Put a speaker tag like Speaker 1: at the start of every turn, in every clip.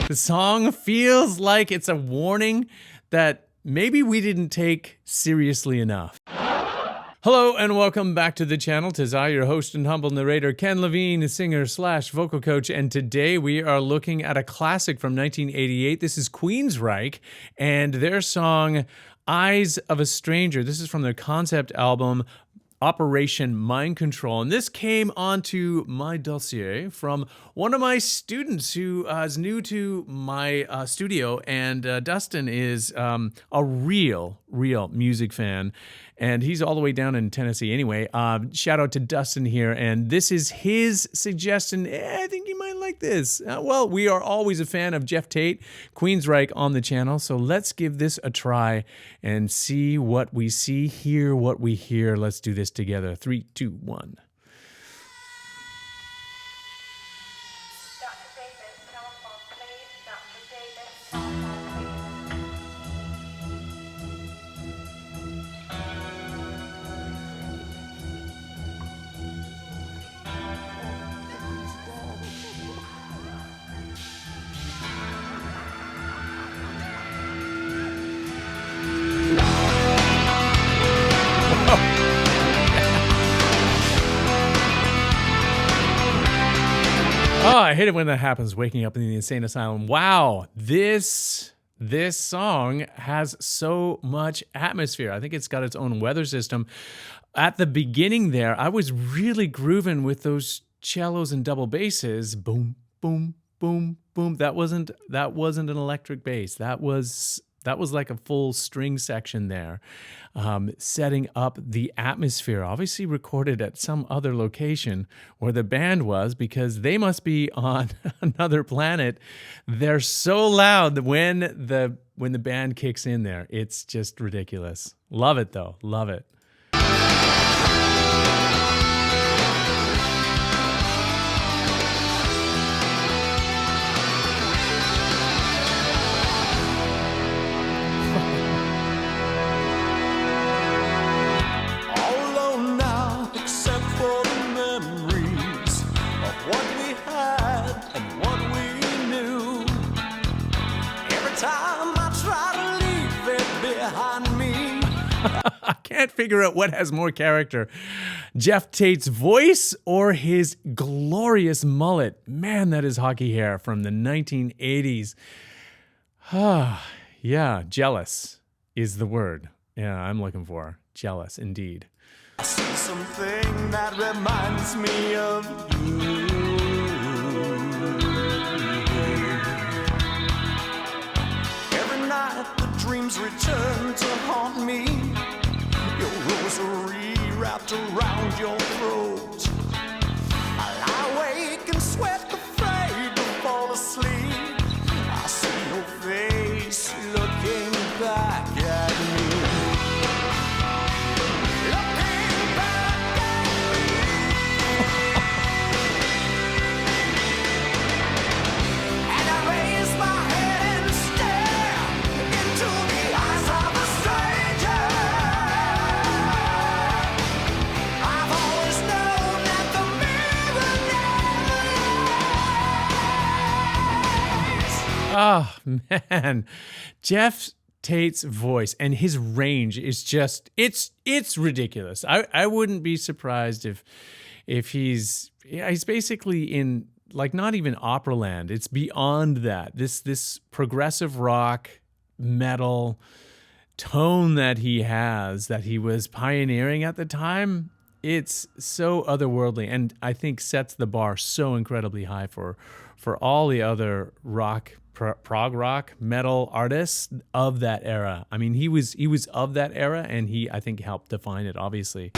Speaker 1: The song feels like it's a warning that maybe we didn't take seriously enough. Hello and welcome back to the channel. 'Tis I, your host and humble narrator, Ken Lavigne, singer/vocal coach, and today we are looking at a classic from 1988. This is Queensrÿche and their song, Eyes of a Stranger. This is from their concept album, Operation Mind Control. And this came onto my dossier from one of my students who is new to my studio. And Dustin is a real music fan. And he's all the way down in Tennessee anyway. Shout out to Dustin here. And this is his suggestion. I think you might like this. Well, we are always a fan of Jeff Tate, Queensrÿche on the channel. So let's give this a try and see what we see, hear what we hear. Let's do this together. 3, 2, 1. Oh, I hate it when that happens, waking up in the insane asylum. Wow, this song has so much atmosphere. I think it's got its own weather system. At the beginning there, I was really grooving with those cellos and double basses. Boom, boom, boom, boom. That wasn't an electric bass. That was like a full string section there, setting up the atmosphere. Obviously recorded at some other location where the band was, because they must be on another planet. They're so loud when the band kicks in there. It's just ridiculous. Love it though. Love it. I can't figure out what has more character, Geoff Tate's voice or his glorious mullet. Man, that is hockey hair from the 1980s. Yeah, jealous is the word. Yeah, I'm looking for. Jealous, indeed.
Speaker 2: I see something that reminds me of you. Every night the dreams return to haunt me. Your rosary wrapped around your throat. I lie awake and sweat, afraid to fall asleep. I see your face looking back at me. Looking back at me. And I raise my head and stare into the eyes of a stranger. I've always known that the mirror lies.
Speaker 1: Oh, man. Jeff Tate's voice and his range is just, it's ridiculous. I wouldn't be surprised if he's basically in, like, not even opera land. It's beyond that. This progressive rock, metal tone that he has, that he was pioneering at the time, it's so otherworldly, and I think sets the bar so incredibly high for all the other rock, prog rock, metal artists of that era. I mean, he was of that era, and he, I think, helped define it, obviously.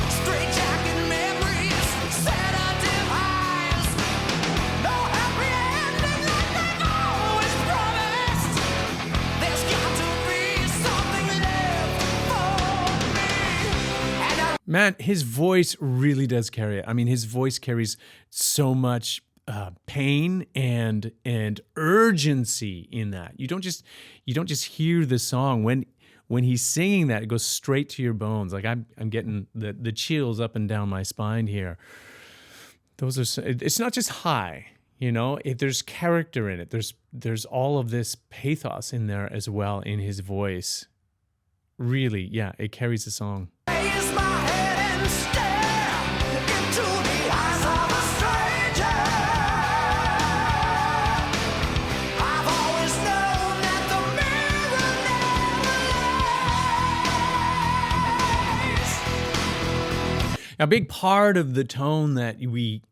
Speaker 2: Straight jacket memories, set a device. No happy
Speaker 1: Man, his voice really does carry it. I mean, his voice carries so much pain and urgency in that. You don't just hear the song when he's singing that. It goes straight to your bones. Like I'm getting the chills up and down my spine here. Those are. It's not just high. You know, there's character in it. There's all of this pathos in there as well in his voice. Really, yeah, it carries the song.
Speaker 2: Raise my head and stare into the eyes of a stranger. I've always known that the mirror never lies.
Speaker 1: A big part of the tone that we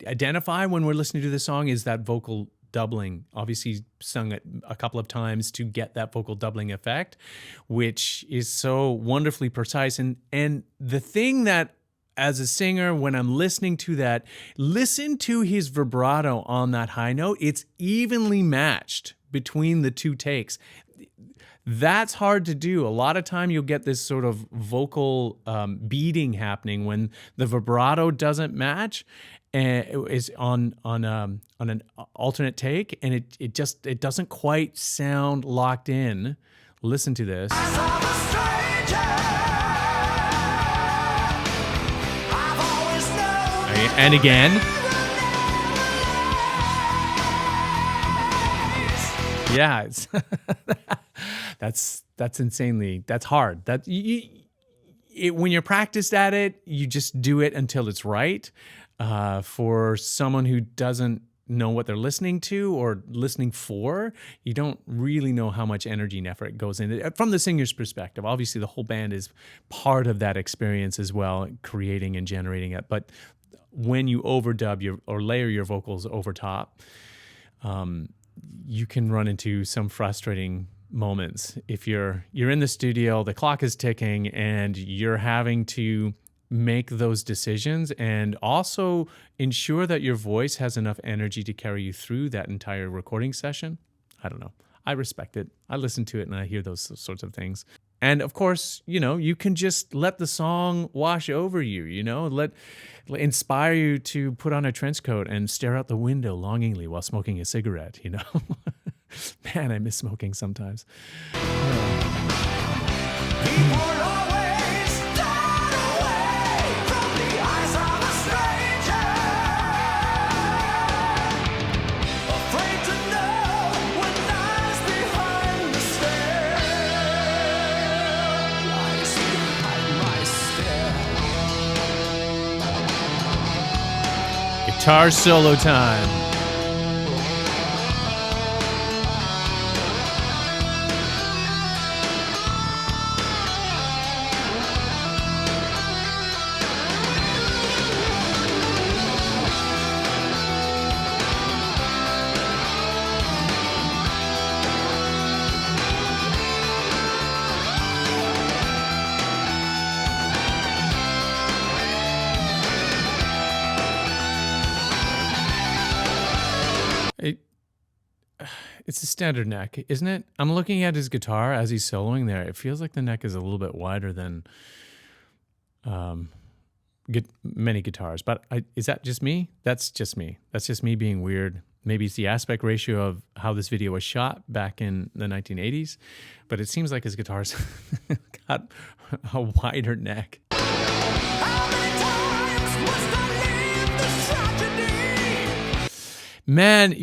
Speaker 1: identify when we're listening to the song is that vocal doubling. Obviously sung it a couple of times to get that vocal doubling effect, which is so wonderfully precise. And the thing that, as a singer, when I'm listening to that, listen to his vibrato on that high note. It's evenly matched between the two takes. That's hard to do. A lot of time you'll get this sort of vocal beating happening when the vibrato doesn't match, and is on an alternate take, and it doesn't quite sound locked in. Listen to this.
Speaker 2: Eyes of a stranger. I've always known
Speaker 1: And again. Yeah, it's that's insanely, that's hard. That when you're practiced at it, you just do it until it's right. For someone who doesn't know what they're listening to or listening for, you don't really know how much energy and effort goes in it. From the singer's perspective, obviously the whole band is part of that experience as well, creating and generating it. But when you overdub or layer your vocals over top, you can run into some frustrating moments. If you're in the studio, the clock is ticking, and you're having to make those decisions and also ensure that your voice has enough energy to carry you through that entire recording session. I don't know. I respect it. I listen to it and I hear those sorts of things. And of course, you can just let the song wash over you, let inspire you to put on a trench coat and stare out the window longingly while smoking a cigarette, Man, I miss smoking sometimes.
Speaker 2: people always turn away from the eyes of a stranger. Afraid to know what lies behind the stare. Lies behind my stare.
Speaker 1: Guitar solo time. It's a standard neck, isn't it? I'm looking at his guitar as he's soloing there. It feels like the neck is a little bit wider than many guitars. But is that just me? That's just me. That's just me being weird. Maybe it's the aspect ratio of how this video was shot back in the 1980s. But it seems like his guitar's got a wider neck.
Speaker 2: How many times must I live this tragedy?
Speaker 1: Man,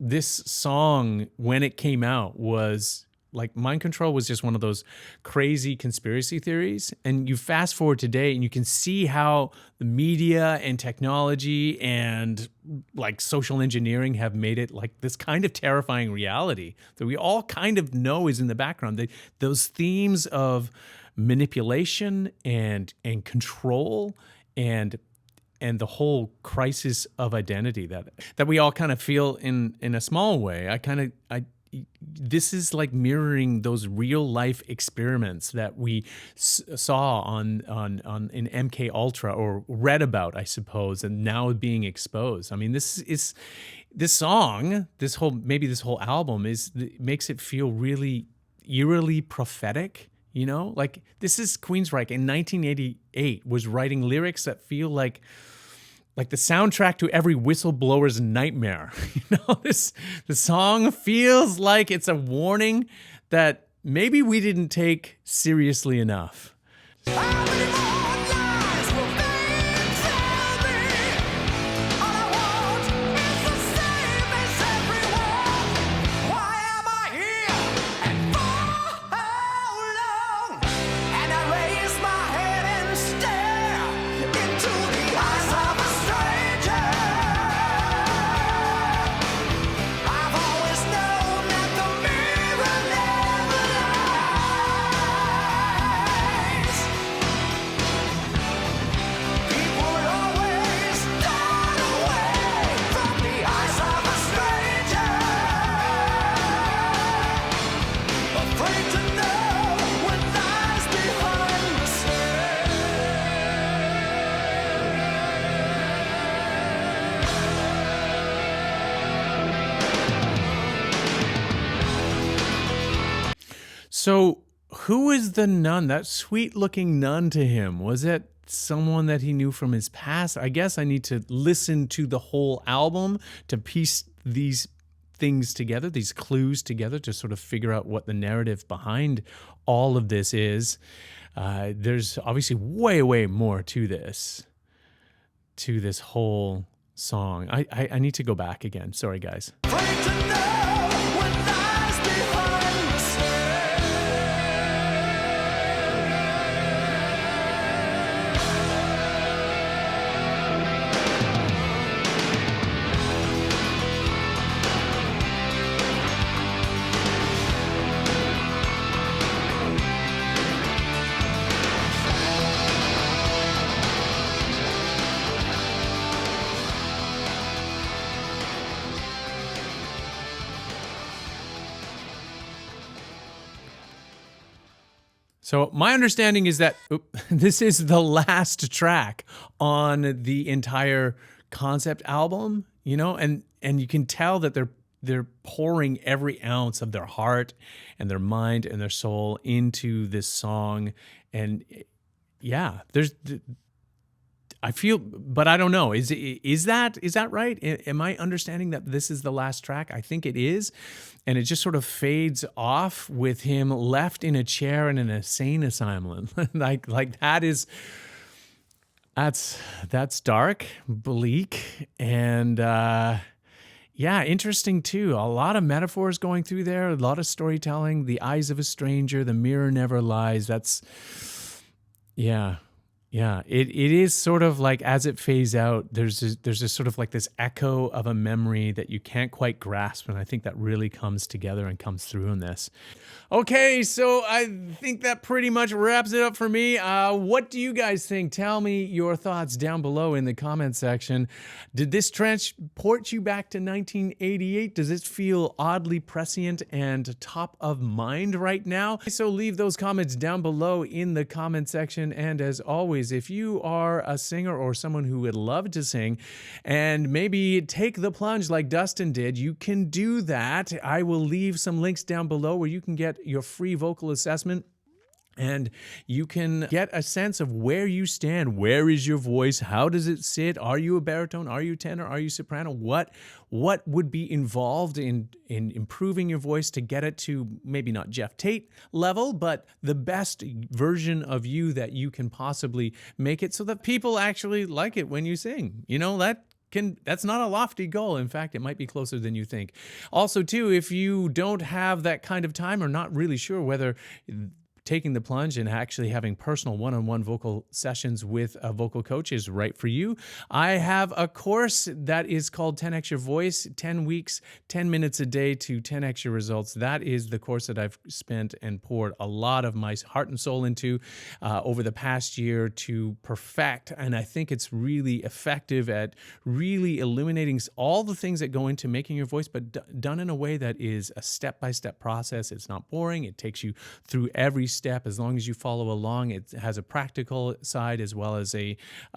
Speaker 1: this song, when it came out, was like Mind Control was just one of those crazy conspiracy theories. And you fast forward today and you can see how the media and technology and like social engineering have made it like this kind of terrifying reality that we all kind of know is in the background. Those themes of manipulation and control and the whole crisis of identity that we all kind of feel in a small way. This is like mirroring those real life experiments that we saw on in MK Ultra, or read about, I suppose, and now being exposed. I mean, this song, this whole album makes it feel really eerily prophetic. You know, like this is Queensrÿche in 1988 was writing lyrics that feel like the soundtrack to every whistleblower's nightmare. You know, the song feels like it's a warning that maybe we didn't take seriously enough.
Speaker 2: How many more lies will they tell me? All I want is the same as everyone. Why am I here? And for how long? And I raise my head and stare into the eyes of a stranger. I've always known that the mirror never lies. People always turn away from the eyes of a stranger, afraid to know what lies behind the stare.
Speaker 1: So, who is the nun, that sweet looking nun to him? Was it someone that he knew from his past? I guess I need to listen to the whole album to piece these things together, these clues together, to sort of figure out what the narrative behind all of this is. There's obviously way more to this whole song. I need to go back again. Sorry, guys.
Speaker 2: Afraid to know what lies behind the stare.
Speaker 1: So my understanding is that this is the last track on the entire concept album, you know, and you can tell that they're pouring every ounce of their heart and their mind and their soul into this song. And yeah, I feel, but I don't know. Is that right? Am I understanding that this is the last track? I think it is. And it just sort of fades off with him left in a chair in an insane asylum. like that's dark, bleak, and yeah, interesting too. A lot of metaphors going through there, a lot of storytelling. The eyes of a stranger, the mirror never lies. That's, yeah. Yeah, it is sort of like as it fades out, there's this sort of like this echo of a memory that you can't quite grasp, and I think that really comes together and comes through in this. Okay, so I think that pretty much wraps it up for me. What do you guys think? Tell me your thoughts down below in the comment section. Did this transport you back to 1988? Does it feel oddly prescient and top of mind right now? So leave those comments down below in the comment section, and as always, if you are a singer or someone who would love to sing and maybe take the plunge like Dustin did, you can do that. I will leave some links down below where you can get your free vocal assessment. And you can get a sense of where you stand. Where is your voice? How does it sit? Are you a baritone? Are you tenor? Are you soprano? What would be involved in improving your voice to get it to maybe not Jeff Tate level, but the best version of you that you can possibly make it so that people actually like it when you sing? You know, that's not a lofty goal. In fact, it might be closer than you think. Also, too, if you don't have that kind of time or not really sure whether taking the plunge and actually having personal one-on-one vocal sessions with a vocal coach is right for you, I have a course that is called 10x Your Voice, 10 weeks, 10 minutes a day to 10x Your Results. That is the course that I've spent and poured a lot of my heart and soul into over the past year to perfect. And I think it's really effective at really illuminating all the things that go into making your voice, but done in a way that is a step-by-step process. It's not boring. It takes you through every step as long as you follow along. It has a practical side as well as a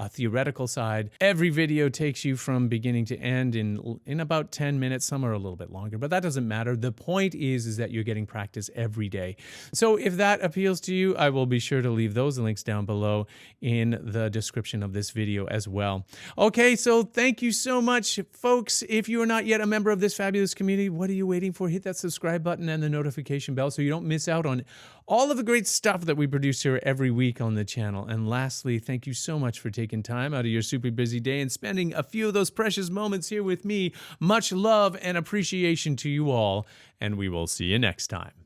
Speaker 1: theoretical side. Every video takes you from beginning to end in about 10 minutes. Some are a little bit longer, but that doesn't matter. The point is that you're getting practice every day. So if that appeals to you, I will be sure to leave those links down below in the description of this video as well. Okay, so thank you so much, folks. If you are not yet a member of this fabulous community, what are you waiting for? Hit that subscribe button and the notification bell so you don't miss out on all of the great stuff that we produce here every week on the channel. And lastly, thank you so much for taking time out of your super busy day and spending a few of those precious moments here with me. Much love and appreciation to you all, and we will see you next time.